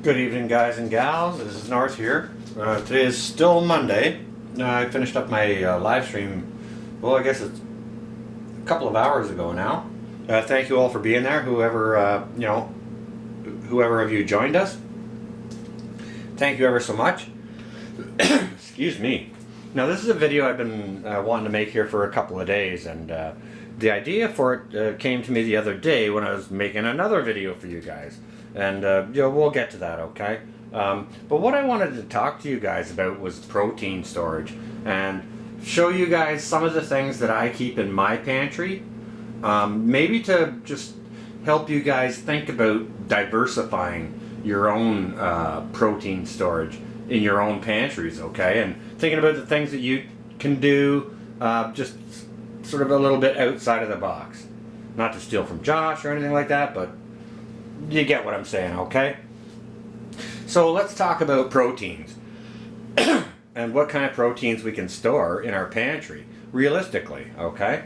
Good evening, guys and gals. This is North here. Today is still Monday. I finished up my live stream, well, I guess it's a couple of hours ago now. Thank you all for being there, whoever of you joined us. Thank you ever so much. Excuse me. Now, this is a video I've been wanting to make here for a couple of days, and the idea for it came to me the other day when I was making another video for you guys. And we'll get to that, okay? But what I wanted to talk to you guys about was protein storage and show you guys some of the things that I keep in my pantry, maybe to just help you guys think about diversifying your own protein storage in your own pantries, okay? And thinking about the things that you can do just sort of a little bit outside of the box. Not to steal from Josh or anything like that, but you get what I'm saying, okay? So let's talk about proteins and what kind of proteins we can store in our pantry, realistically, okay?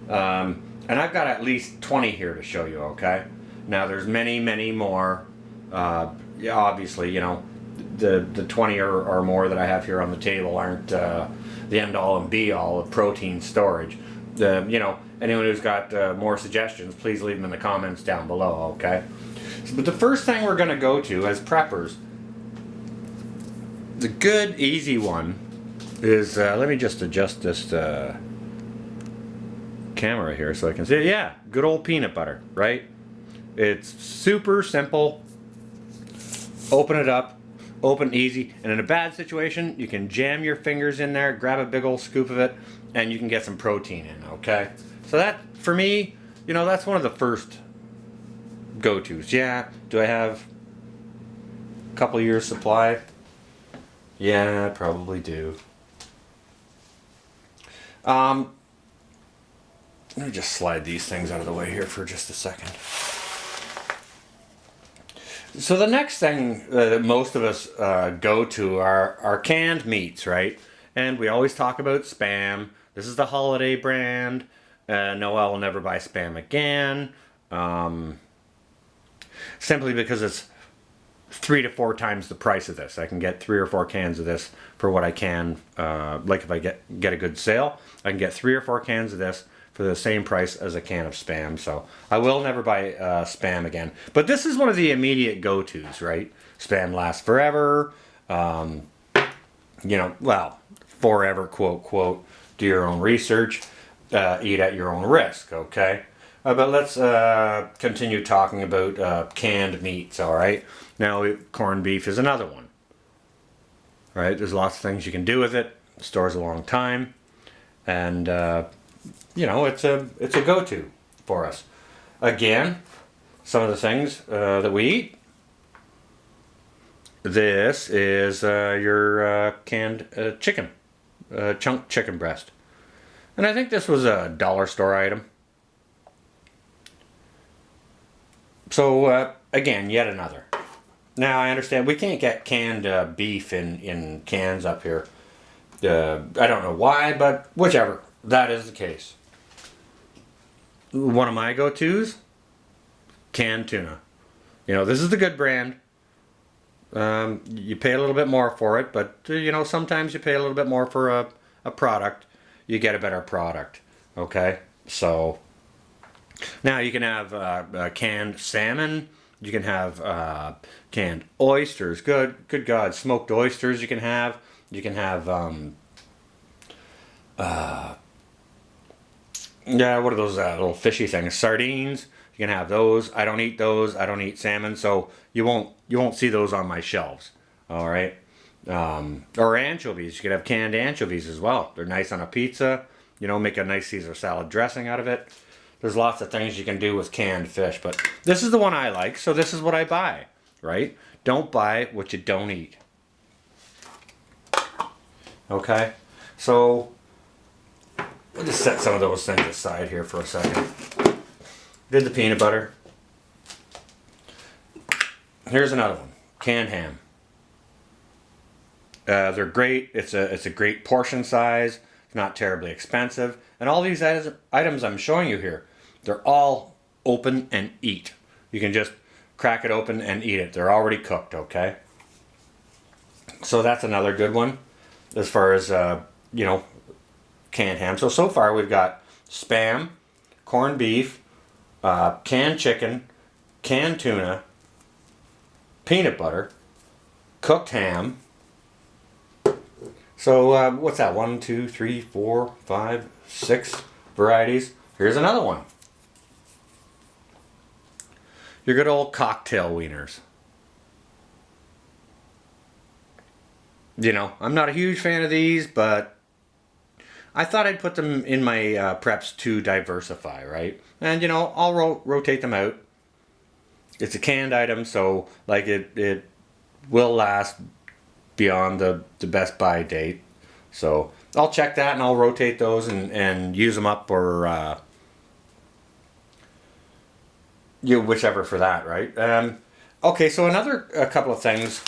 And I've got at least 20 here to show you, okay? Now there's many, many more. Yeah, obviously, the 20 or more that I have here on the table aren't the end all and be all of protein storage. Anyone who's got more suggestions, please leave them in the comments down below, okay? But the first thing we're going to go to as preppers, the good, easy one is, let me just adjust this camera here so I can see it. Yeah, good old peanut butter, right? It's super simple. Open it up, open easy, and in a bad situation, you can jam your fingers in there, grab a big old scoop of it, and you can get some protein in, okay? So that, for me, that's one of the first go-tos. Yeah, do I have a couple of years supply? Yeah, I probably do. Let me just slide these things out of the way here for just a second. So the next thing that most of us go to are canned meats, right? And we always talk about Spam. This is the holiday brand. No, I will never buy Spam again. Simply because it's 3 to 4 times the price of this. I can get 3 or 4 cans of this for what I can. Like if I get a good sale, I can get 3 or 4 cans of this for the same price as a can of Spam. So I will never buy Spam again. But this is one of the immediate go-tos, right? Spam lasts forever. Forever, quote, quote. Do your own research. Eat at your own risk, okay? But let's continue talking about canned meats, all right? Now, corned beef is another one, right? There's lots of things you can do with it. It stores a long time. And, it's a go-to for us. Again, some of the things that we eat. This is your canned chicken, chunk chicken breast. And I think this was a dollar store item. So, again, yet another. Now, I understand we can't get canned beef in cans up here. I don't know why, but whichever. That is the case. One of my go-tos, canned tuna. This is the good brand. You pay a little bit more for it, but, sometimes you pay a little bit more for a product. You get a better product, okay? So now you can have canned salmon. You can have canned oysters. Good God, smoked oysters. You can have. You can have. What are those little fishy things? Sardines. You can have those. I don't eat those. I don't eat salmon, so you won't see those on my shelves. All right. Or anchovies. You could have canned anchovies as well. They're nice on a pizza. Make a nice Caesar salad dressing out of it. There's lots of things you can do with canned fish, but this is the one I like, so this is what I buy, right? Don't buy what you don't eat. Okay? So, we'll just set some of those things aside here for a second. Did the peanut butter. Here's another one. Canned ham. They're great. It's a great portion size. It's not terribly expensive. And all these items I'm showing you here, they're all open and eat. You can just crack it open and eat it. They're already cooked, okay? So that's another good one as far as, you know, canned ham. So far we've got Spam, corned beef, canned chicken, canned tuna, peanut butter, cooked ham. So what's that? 1, 2, 3, 4, 5, 6 varieties. Here's another one. Your good old cocktail wieners. You know, I'm not a huge fan of these, but I thought I'd put them in my preps to diversify, right? And, you know, I'll rotate them out. It's a canned item, so like it will last beyond the Best Buy date. So I'll check that and I'll rotate those and use them up, or whichever for that, right? Okay, so a couple of things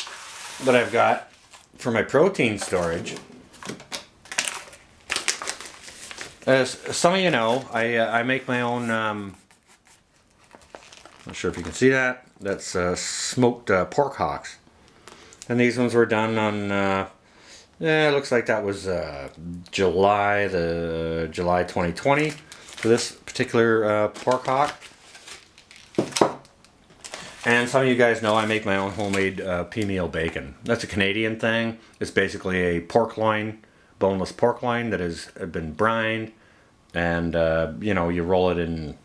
that I've got for my protein storage. As some of you know, I make my own, not sure if you can see that, that's smoked pork hocks. And these ones were done on, it looks like that was July 2020 for this particular pork hock. And some of you guys know I make my own homemade pea meal bacon. That's a Canadian thing. It's basically a pork loin, boneless pork loin that has been brined, and you know, you roll it in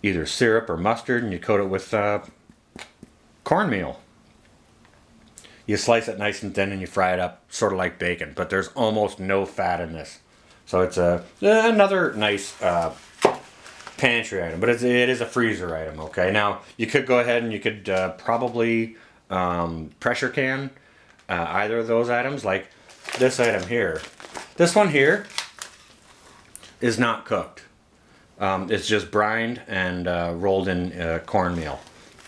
either syrup or mustard, and you coat it with cornmeal. You slice it nice and thin and you fry it up sort of like bacon, but there's almost no fat in this. So it's another nice pantry item, but it is a freezer item, okay? Now, you could go ahead and you could probably pressure can either of those items, like this item here. This one here is not cooked. It's just brined and rolled in cornmeal,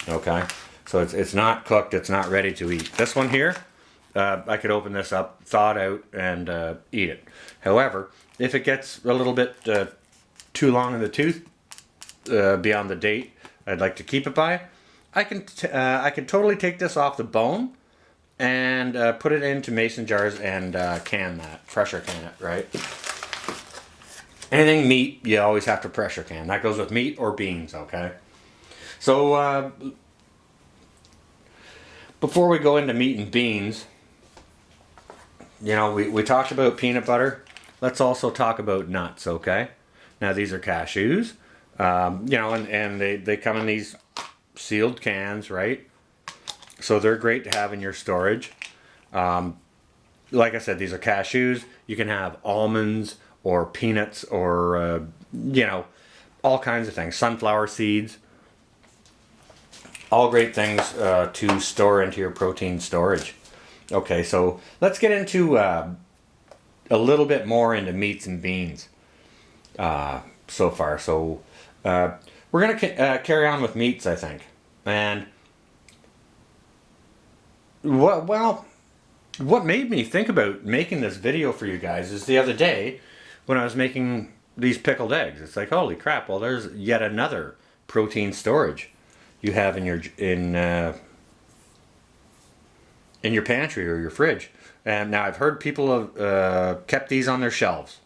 okay? So it's not cooked, it's not ready to eat. This one here, I could open this up, thaw it out, and eat it. However, if it gets a little bit too long in the tooth, beyond the date I'd like to keep it by, I can totally take this off the bone and put it into mason jars and can that, pressure can it, right? Anything meat, you always have to pressure can. That goes with meat or beans, okay? So before we go into meat and beans, you know, we talked about peanut butter. Let's also talk about nuts, okay? Now these are cashews. You know, and they come in these sealed cans, right? So they're great to have in your storage. Like I said, these are cashews. You can have almonds or peanuts or, you know, all kinds of things. Sunflower seeds. All great things to store into your protein storage. Okay, so let's get into a little bit more into meats and beans so far. So we're going to carry on with meats, I think. And what made me think about making this video for you guys is the other day when I was making these pickled eggs. It's like, holy crap, well, there's yet another protein storage you have in your pantry or your fridge. And now I've heard people have kept these on their shelves.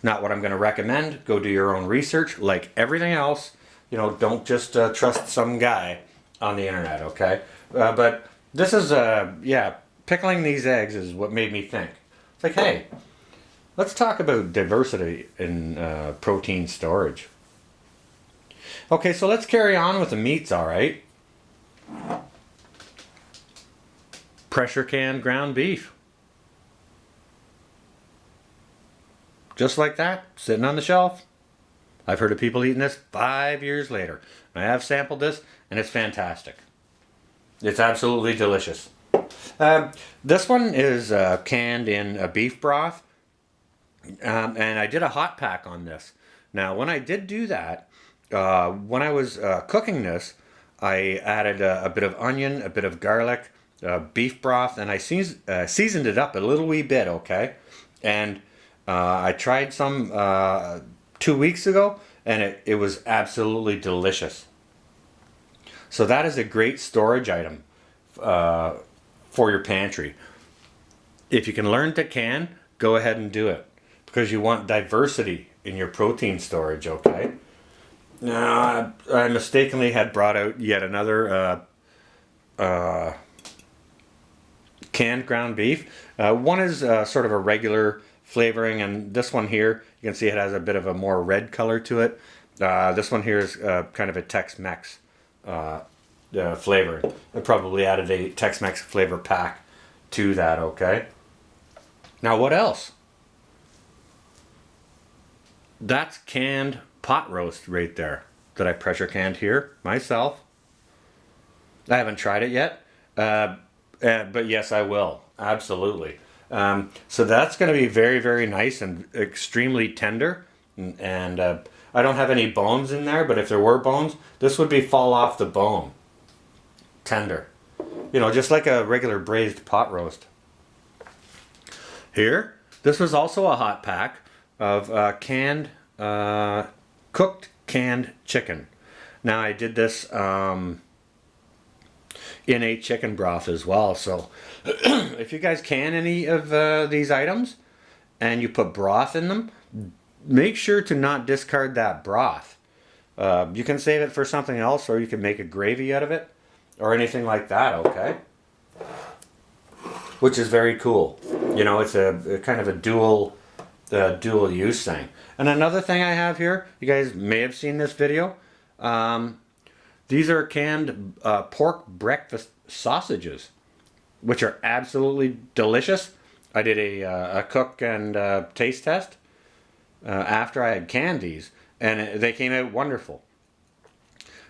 Not what I'm going to recommend. Go do your own research. Like everything else, you know, don't just trust some guy on the internet, okay? But this is, yeah, pickling these eggs is what made me think. It's like, hey, let's talk about diversity in protein storage. Okay, so let's carry on with the meats, all right? Pressure can ground beef. Just like that, sitting on the shelf. I've heard of people eating this 5 years later. I have sampled this, and it's fantastic. It's absolutely delicious. This one is canned in a beef broth, and I did a hot pack on this. Now, when I did do that, when I was cooking this, I added a bit of onion, a bit of garlic, beef broth, and I seasoned it up a little wee bit, okay? And I tried some 2 weeks ago, and it was absolutely delicious. So that is a great storage item for your pantry. If you can learn to can, go ahead and do it, because you want diversity in your protein storage, okay? Now, I mistakenly had brought out yet another canned ground beef. One is sort of a regular flavoring, and this one here, you can see it has a bit of a more red color to it. This one here is kind of a Tex-Mex flavor. I probably added a Tex-Mex flavor pack to that, okay? Now what else? That's canned pot roast right there that I pressure canned here myself. I haven't tried it yet, but yes, I will. Absolutely. So that's going to be very, very nice and extremely tender. And I don't have any bones in there, but if there were bones, this would be fall off the bone. Tender. You know, just like a regular braised pot roast. Here, this was also a hot pack of cooked canned chicken. Now I did this in a chicken broth as well. So if you guys can any of these items and you put broth in them, make sure to not discard that broth. You can save it for something else, or you can make a gravy out of it or anything like that, okay? Which is very cool. You know, it's a kind of a dual use thing. And another thing I have here, you guys may have seen this video. These are canned pork breakfast sausages, which are absolutely delicious. I did a cook and taste test after I had canned these, and they came out wonderful.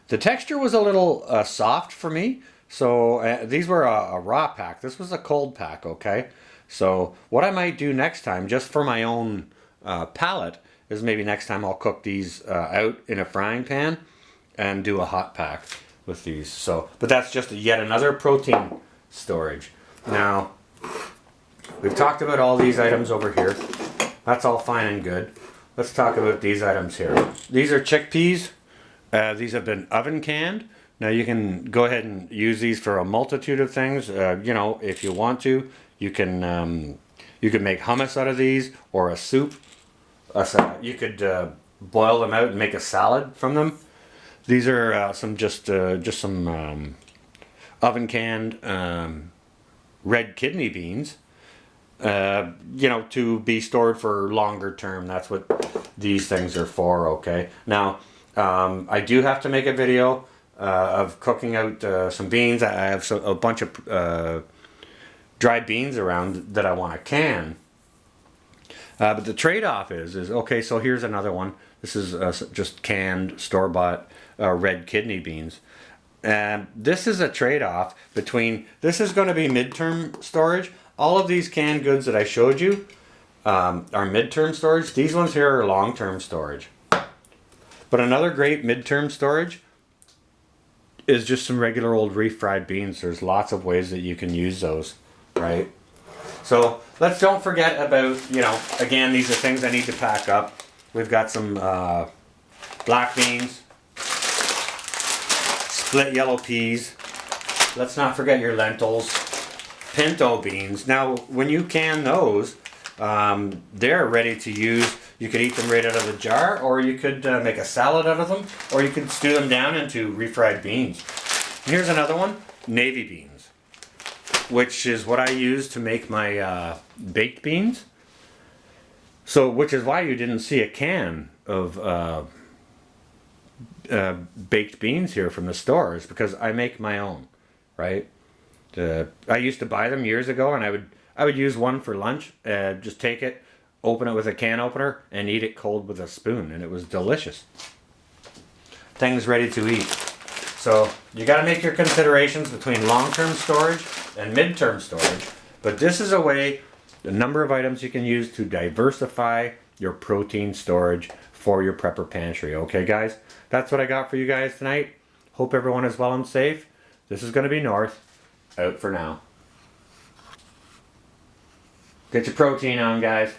The texture was a little soft for me, so these were a raw pack. This was a cold pack, okay? So what I might do next time, just for my own palate, is maybe next time I'll cook these out in a frying pan and do a hot pack with these. So, but that's just yet another protein storage. Now, we've talked about all these items over here. That's all fine and good. Let's talk about these items here. These are chickpeas. These have been oven canned. Now you can go ahead and use these for a multitude of things. You know, if you want to, you can make hummus out of these, or a soup. You could boil them out and make a salad from them. These are some oven canned red kidney beans. You know, to be stored for longer term. That's what these things are for, okay? Now, I do have to make a video of cooking out some beans. I have a bunch of dried beans around that I want to can. But the trade-off is okay, so here's another one. This is just canned, store-bought red kidney beans. And this is a trade-off between, this is going to be midterm storage. All of these canned goods that I showed you are midterm storage. These ones here are long-term storage. But another great midterm storage is just some regular old refried beans. There's lots of ways that you can use those, right? So don't forget about, you know, again, these are things I need to pack up. We've got some black beans, split yellow peas. Let's not forget your lentils, pinto beans. Now, when you can those, they're ready to use. You could eat them right out of the jar, or you could make a salad out of them, or you could stew them down into refried beans. Here's another one, navy beans, which is what I use to make my baked beans. So, which is why you didn't see a can of baked beans here from the stores, because I make my own, right? I used to buy them years ago, and I would use one for lunch. Just take it, open it with a can opener, and eat it cold with a spoon, and it was delicious. Things ready to eat. So you got to make your considerations between long-term storage and mid-term storage. But this is a way, the number of items you can use to diversify your protein storage for your prepper pantry. Okay, guys? That's what I got for you guys tonight. Hope everyone is well and safe. This is going to be North. Out for now. Get your protein on, guys.